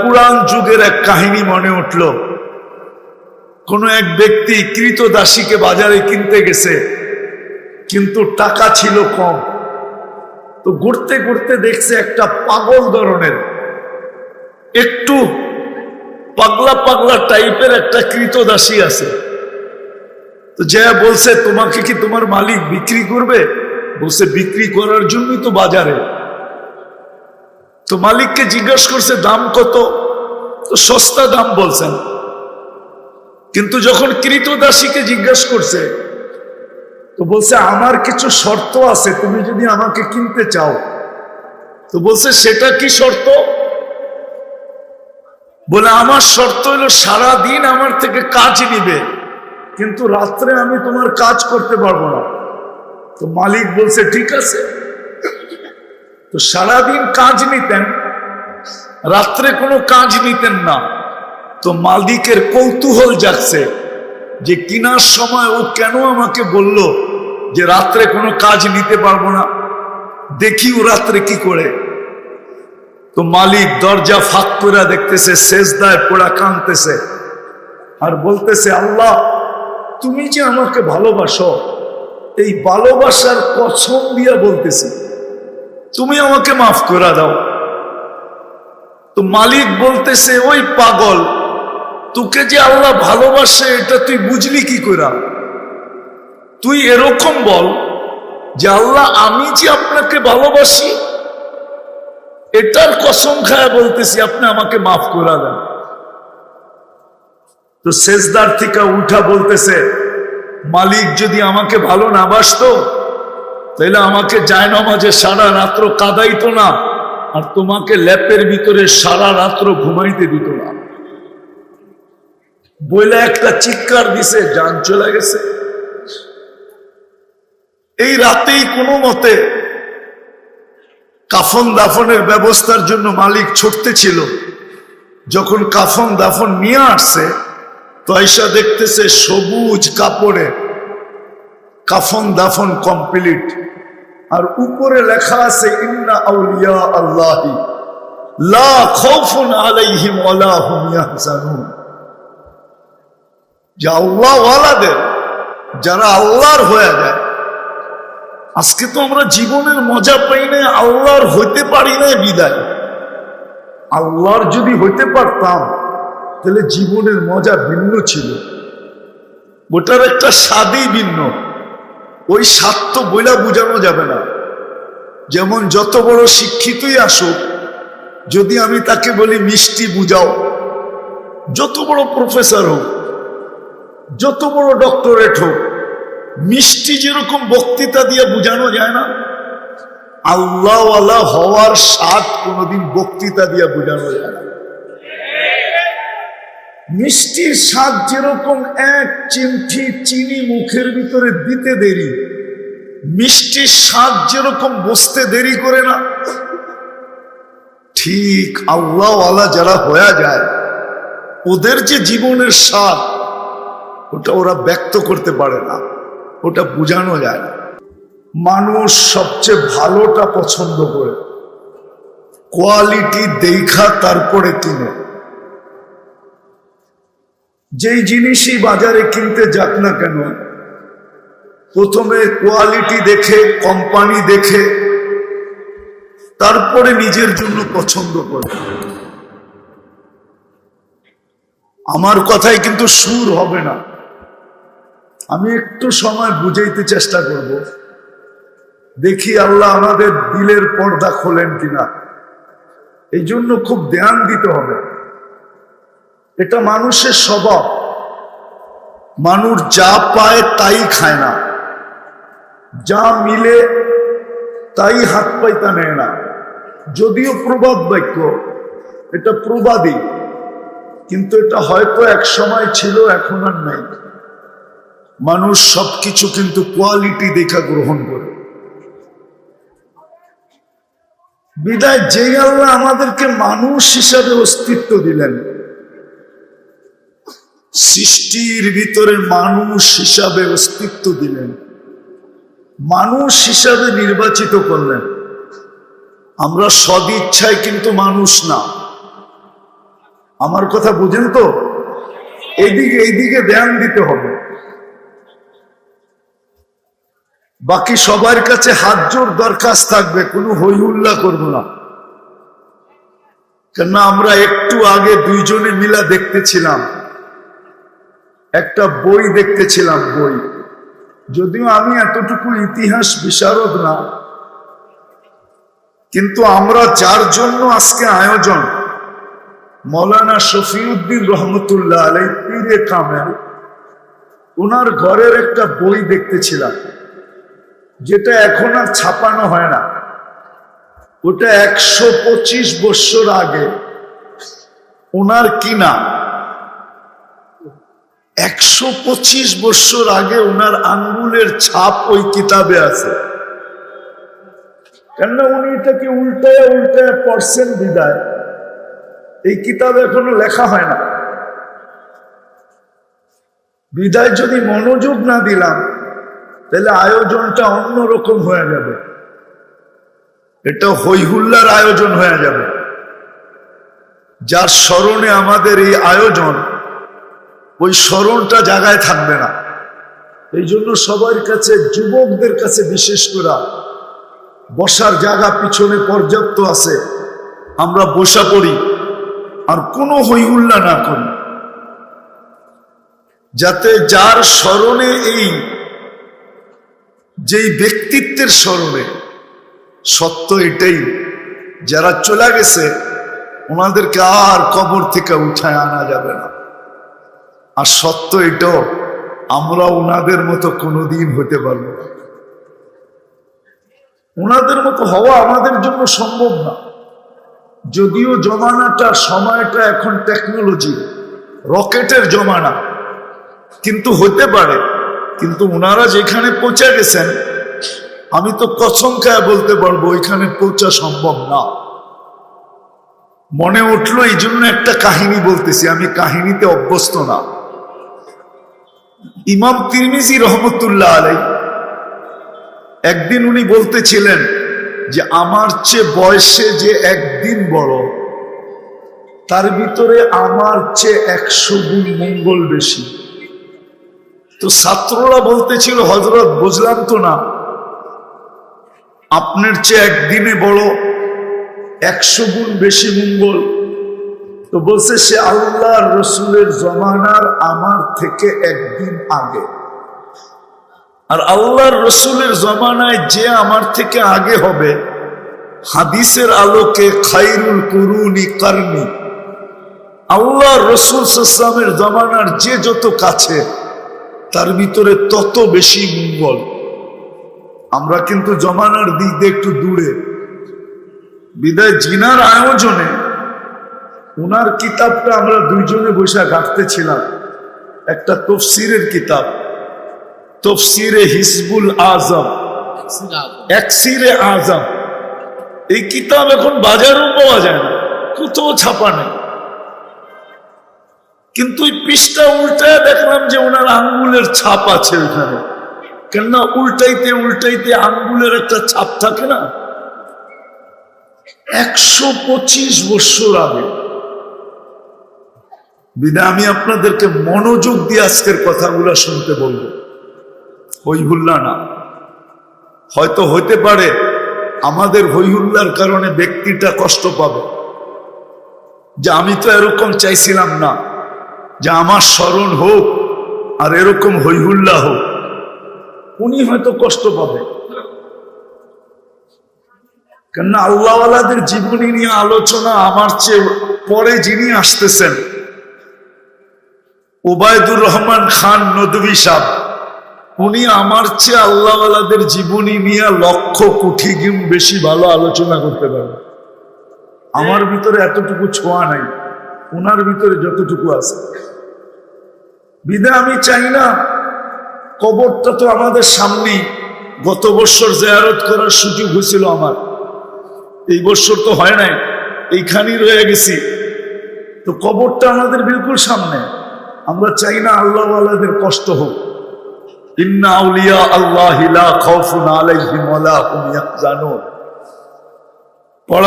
পুরাণ যুগের এক কাহিনী মনে উঠল। কোন এক ব্যক্তি কৃতদাসীকে বাজারে কিনতে গেছে, কিন্তু টাকা ছিল কম। তো ঘুরতে ঘুরতে দেখছে একটা পাগল ধরনের, একটু পাগলা পাগলা টাইপের একটা কৃতদাসী আছে। তো যা বলছে, তোমাকে কি তোমার মালিক বিক্রি করবে? বলছে, বিক্রি করার জন্যই তো বাজারে। তো মালিককে জিজ্ঞাসা করছে, দাম কত? তো সস্তা দাম বলছেন। কিন্তু যখন কৃতদাসীকে জিজ্ঞাসা করছে, তো বলছে, আমার কিছু শর্ত আছে, তুমি যদি আমাকে কিনতে চাও। তো বলছে, সেটা কি শর্ত? বলে, আমার শর্ত হলো সারাদিন আমার থেকে কাজ নিবে, কিন্তু রাত্রে আমি তোমার কাজ করতে পারবো না। তো মালিক বলছে, ঠিক আছে। তো সারাদিন কাজ নিতেন, রাত্রে কোনো কাজ নিতেন না। তো মালিকের কৌতূহল জাগছে যে কিনার সময় ও কেন আমাকে বলল যে রাত্রে কোনো কাজ নিতে পারবো না, দেখি ও রাত্রে কি করে। তো মালিক দরজা ফাঁক করে দেখতেছে, সেজদায় পড়া কাঁদতেছে আর বলতেছে, আল্লাহ, তুমি যে আমাকে ভালোবাসো, এই ভালোবাসার কসম দিয়া বলতেছি, তুমি আমাকে মাফ করে দাও। তো মালিক বলতেছে, ওই পাগল, তোকে যে আল্লাহ ভালোবাসে এটা তুই বুঝলি কি করে? তুই এরকম বল যে আল্লাহ, আমি যে আপনাকে ভালোবাসি, এটার কসম খায় বলতেছি, আপনি আমাকে মাফ করে দেন। তো সেজদার থেকে উঠা বলতেছে, মালিক যদি আমাকে ভালো না বাসতো তাহলে আমাকে জায়নামাজে সারা রাত্র কাঁদাইতো না, আর তোমাকে ল্যাপের ভিতরে সারা রাত্র ঘুমাইতে দিত না। বইলে একটা চিৎকার দিছে, জান চলে গেছে। এই রাতেই কোনো মতে কাফন দাফনের ব্যবস্থার জন্য মালিক ছুটতে ছিল। যখন কাফন দাফন নিয়ে আসছে, তো আয়সা দেখতেছে সবুজ কাপড়ে কাফন দাফন কমপ্লিট, আর উপরে লেখা আছে, ইন্না আউলিয়া আল্লাহি লা খাউফুন আলাইহিম ওয়ালা হুম ইয়াহজানুন। যে আল্লাহ ওয়ালাদের, যারা আল্লাহর হয়ে যায়। আজকে তো আমরা জীবনের মজা পাই না, আল্লাহর হইতে পারি না বিদায়। আল্লাহর যদি হইতে পারতাম তাহলে জীবনের মজা ভিন্ন ছিল, ওটার একটা স্বাদই ভিন্ন। ওই স্বাদ তো বইলা বুঝানো যাবে না। যেমন যত বড় শিক্ষিতই আসুক, যদি আমি তাকে বলি মিষ্টি বুঝাও, যত বড় প্রফেসর হোক, যত বড় ডক্টরেট হোক, মিষ্টি যেরকম বক্তৃতা দিয়ে বুঝানো যায় না, আল্লাহওয়ালা হওয়ার স্বাদ কোনোদিন বক্তৃতা দিয়ে বুঝানো যায় না। মিষ্টির স্বাদ যেরকম এক চিমটি চিনি মুখের ভিতরে দিতে দেরি, মিষ্টির স্বাদ যেরকম বসতে দেরি করে না, ঠিক আল্লাহওয়ালা যারা হয়ে যায়, ওদের যে জীবনের স্বাদ, ওটা ওরা ব্যক্ত করতে পারে না, ওটা বোঝানো যায় না। মানুষ সবচেয়ে ভালোটা পছন্দ করে, কোয়ালিটি দেখা তারপরে কিনে। যেই জিনিসই বাজারে কিনতে যাক না কেন, প্রথমে কোয়ালিটি দেখে, কোম্পানি দেখে, তারপরে নিজের জন্য পছন্দ করে। আমার কথায় কিন্তু সুর হবে না, আমি একটু সময় বুঝাইতে চেষ্টা করব। দেখি আল্লাহ আমাদের দিলের পর্দা খোলেন কিনা। এই জন্য খুব ধ্যান দিতে হবে। এটা মানুষের স্বভাব। মানুষ যা পায় তাই খায় না, যা মিলে তাই হাত পাইতা নেয় না। যদিও প্রবাদ বাক্য, এটা প্রবাদী, কিন্তু এটা হয়তো এক সময় ছিল, এখন আর নাই। মানুষ সবকিছু কিন্তু কোয়ালিটি দেখা গ্রহণ করে। বিদায় যেই আল্লাহ আমাদেরকে মানুষ হিসাবে অস্তিত্ব দিলেন, সৃষ্টির ভিতরে মানুষ হিসাবে অস্তিত্ব দিলেন, মানুষ হিসাবে নির্বাচিত করলেন। আমরা সদিচ্ছায় কিন্তু মানুষ না, আমার কথা বুঝেন তো? এইদিকে ধ্যান দিতে হবে। বাকি সবার কাছে হাত জোর দরখাস্ত থাকবে, কোনো হই হুল্লা করবো না। কেননা আমরা একটু আগে দুইজনে মিলা দেখতেছিলাম, একটা বই দেখতেছিলাম, বই। যদিও আমি এতটুকু ইতিহাস বিশারদ না, কিন্তু আমরা যার জন্য আজকে আয়োজন, মৌলানা শফিউদ্দিন রহমতুল্লাহ আলাইহি পীরে কামেল, ওনার ঘরের একটা বই দেখতেছিলাম, যেটা এখন আর ছাপানো হয় না। ওটা 125 বছর আগে ওনার কিনা, 125 বছর আগে ওনার আঙ্গুলের ছাপ ওই কিতাবে আছে। কেননা উনি এটাকে উল্টায় পড়ছেন বিদায়, এই কিতাবে এখনো লেখা হয় না। বিদায় যদি মনোযোগ না দিলাম, তাহলে আয়োজনটা অন্যরকম হয়ে যাবে, এটা হইহুল্লার আয়োজন হয়ে যাবে। যার স্মরণে আমাদের এই আয়োজন, ওই স্মরণটা জায়গায় থাকবে না। এই জন্য সবার কাছে, যুবকদের কাছে বিশেষ করে, বসার জায়গা পিছনে পর্যাপ্ত আছে, আমরা বসা পড়ি আর কোনো হইহুল্লা না করি, যাতে যার স্মরণে, এই যেই ব্যক্তিত্বের স্মরণে, সত্য এটাই, যারা চলে গেছে ওনাদেরকে আর কবর থেকে উঠায় আনা যাবে না। আর সত্য এটাও, আমরা ওনাদের মতো কোনোদিন হতে পারবো না। ওনাদের মতো হওয়া আমাদের জন্য সম্ভব না। যদিও জমানাটা, সময়টা এখন টেকনোলজি, রকেটের জমানা, কিন্তু হতে পারে। কিন্তু ওনারা যেখানে পৌঁছে গেছেন, আমি তো কসম খায় বলতে পারবো ওইখানে পৌঁছা সম্ভব না। মনে উঠলো, এই জন্য একটা কাহিনী বলতেছি, আমি কাহিনীতে অভ্যস্ত না। ইমাম তিরমিজি রহমতুল্লাহ আলাইহি একদিন উনি বলতেছিলেন যে আমার চেয়ে বয়সে যে একদিন বড়, তার ভিতরে আমার চেয়ে 100 গুণ মঙ্গল বেশি। তো ছাত্ররা বলতেছিল, হযরত বুঝলাম তো না, আপনার চেয়ে একদিনে বড়, 100 গুণ বেশি মঙ্গল। তো বলছে, সে আল্লাহর রসুলের জমানার আমার থেকে একদিন আগে। আর আল্লাহর রসুলের জমানায় যে আমার থেকে আগে হবে, হাদিসের আলোকে খায়রুল কুরুনি কারনি, আল্লাহর রসুল সাল্লাল্লাহু আলাইহি ওয়াসাল্লামের জমানার যে যত কাছে, তার ভিতরে তত বেশি মঙ্গল। আমরা কিন্তু জমানার দিক দিয়ে একটু দূরে। বিদায় জিনার আয়োজনে উনার কিতাবটা আমরা দুইজনে বসে ঘাটতেছিলাম, একটা তফসিরের কিতাব, তফসিরে হিজবুল আজম, একসিরে আজম। এই কিতাব এখন বাজারেও পাওয়া যায় না, কোথাও ছাপা নেই। কিন্তু ওই পৃষ্ঠা উল্টায় দেখলাম যে ওনার আঙ্গুলের ছাপ আছে ওখানে। কেননা উল্টাইতে আঙ্গুলের একটা ছাপ থাকে না। 125 বছর আগে। বিদায় আমি আপনাদেরকে মনোযোগ দিয়ে আজকের কথাগুলো শুনতে বলবো, হইহুল্লা না। হয়তো হতে পারে আমাদের হইহুল্লার কারণে ব্যক্তিটা কষ্ট পাবে, যে আমি তো এরকম চাইছিলাম না, যে আমার স্মরণ হোক আর এরকম হইহুল্লা হোক। উনি হয়তো কষ্ট পাবে, কেননা আল্লাহওয়ালাদের জীবনী নিয়ে আলোচনা আমার চেয়ে পরে যিনি আসতেছেন, ওবায়দুর রহমান খান নদভী সাহেব, উনি আমার চেয়ে আল্লাহওয়ালাদের জীবনী নিয়ে লক্ষ কোটি গুণ বেশি ভালো আলোচনা করতে পারবেন। আমার ভিতরে এতটুকু ছোঁয়া নাই, ওনার ভিতরে যতটুকু আছে। বিদায় আমি চাই না, কবরটা তো আমাদের সামনেই। গত বছর জিয়ারত করার সুযোগ হয়েছিল আমার, এই বছর তো হয় নাই, এইখানেই রয়ে গেছি। তো কবরটা আমাদের বিলকুল সামনে। আমরা চাই না আল্লাহওয়ালাদের কষ্ট হোক। ইন্না আউলিয়া আল্লাহি লা খাউফুন আলাইহিম ওয়া লা হুম ইয়াহজানুন।